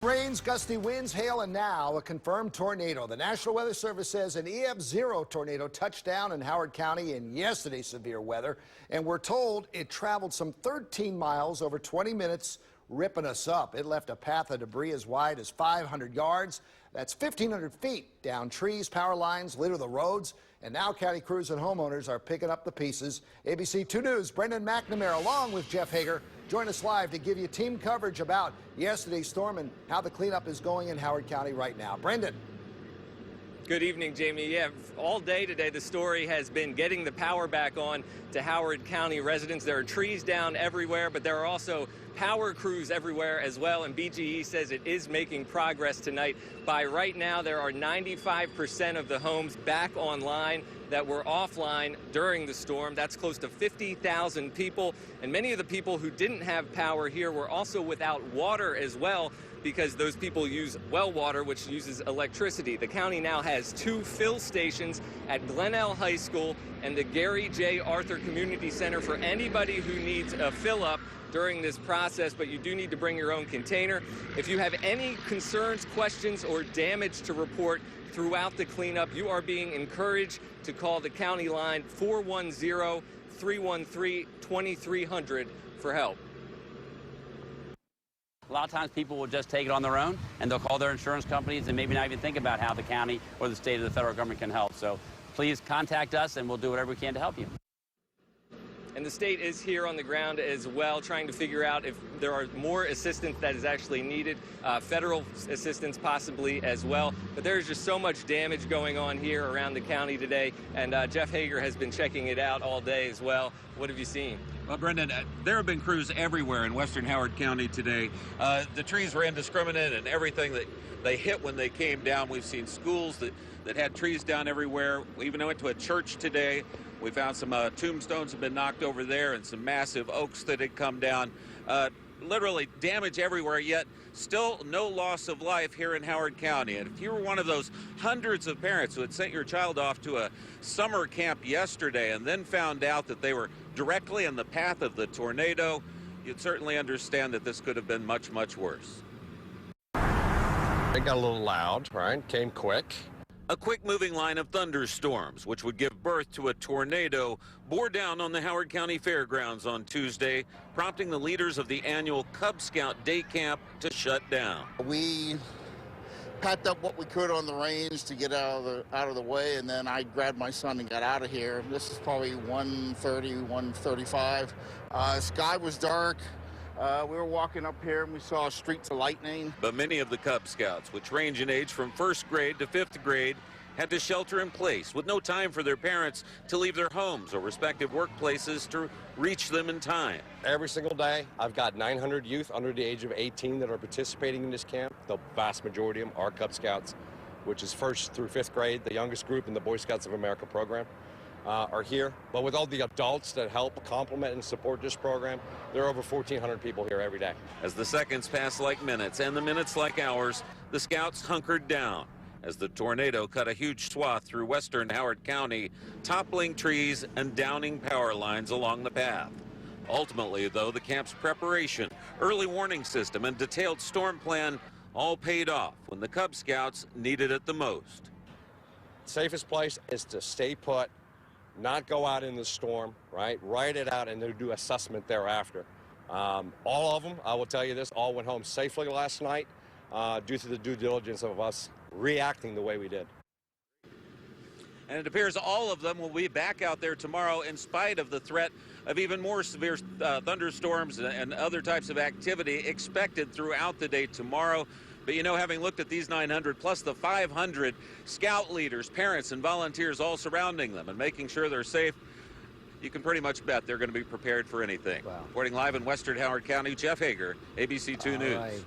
Rains, gusty winds, hail, and now a confirmed tornado. The National Weather Service says an EF0 tornado touched down in Howard County in yesterday's severe weather, and we're told it traveled some 13 miles over 20 minutes, ripping us up. It left a path of debris as wide as 500 yards. That's 1,500 feet down trees, power lines, litter the roads, and now county crews and homeowners are picking up the pieces. ABC 2 News' Brendan McNamara along with Jeff Hager join us live to give you team coverage about yesterday's storm and how the cleanup is going in Howard County right now. Brendan. Good evening, Jamie. Yeah, all day today the story has been getting the power back on to Howard County residents. There are trees down everywhere, but there are also power crews everywhere as well, and BGE says it is making progress tonight. By right now, there are 95% of the homes back online that were offline during the storm. That's close to 50,000 people, and many of the people who didn't have power here were also without water as well, because those people use well water, which uses electricity. The county now has 2 fill stations at Glenelg High School and the Gary J. Arthur Community Center for anybody who needs a fill-up during this process, but you do need to bring your own container. If you have any concerns, questions, or damage to report throughout the cleanup, you are being encouraged to call the county line 410-313-2300 for help. A lot of times people will just take it on their own, and they'll call their insurance companies and maybe not even think about how the county or the state or the federal government can help. So please contact us, and we'll do whatever we can to help you. And the state is here on the ground as well, trying to figure out if there are more assistance that is actually needed, federal assistance possibly as well. But there's just so much damage going on here around the county today, and Jeff Hager has been checking it out all day as well. What have you seen? Well, Brendan, there have been crews everywhere in western Howard County today. The trees were indiscriminate, and everything that they hit when they came down. We've seen schools that had trees down everywhere. We even went to a church today. We found some tombstones have been knocked over there and some massive oaks that had come down. Literally damage everywhere, yet still no loss of life here in Howard County. And if you were one of those hundreds of parents who had sent your child off to a summer camp yesterday and then found out that they were directly in the path of the tornado, you'd certainly understand that this could have been much, much worse. It got a little loud, right? Came quick. A quick-moving line of thunderstorms, which would give birth to a tornado, bore down on the Howard County Fairgrounds on Tuesday, prompting the leaders of the annual Cub Scout Day Camp to shut down. We packed up what we could on the range to get out of the way, and then I grabbed my son and got out of here. This is probably 1:30, 1:35. Sky was dark. We were walking up here and we saw streaks of lightning. But many of the Cub Scouts, which range in age from 1st grade to 5th grade, had to shelter in place with no time for their parents to leave their homes or respective workplaces to reach them in time. Every single day, I've got 900 youth under the age of 18 that are participating in this camp. The vast majority of them are Cub Scouts, which is 1st through 5th grade, the youngest group in the Boy Scouts of America program. Are here, but with all the adults that help complement and support this program, there are over 1,400 people here every day. As the seconds pass like minutes and the minutes like hours, the Scouts hunkered down as the tornado cut a huge swath through western Howard County, toppling trees and downing power lines along the path. Ultimately, though, the camp's preparation, early warning system, and detailed storm plan all paid off when the Cub Scouts needed it the most. Safest place is to stay put, not go out in the storm, right? Ride it out and then do assessment thereafter. All of them, I will tell you this, all went home safely last night due to the due diligence of us reacting the way we did. And it appears all of them will be back out there tomorrow in spite of the threat of even more severe thunderstorms and other types of activity expected throughout the day tomorrow. But, you know, having looked at these 900 plus the 500 scout leaders, parents, and volunteers all surrounding them and making sure they're safe, you can pretty much bet they're going to be prepared for anything. Wow. Reporting live in western Howard County, Jeff Hager, ABC 2 News. Right.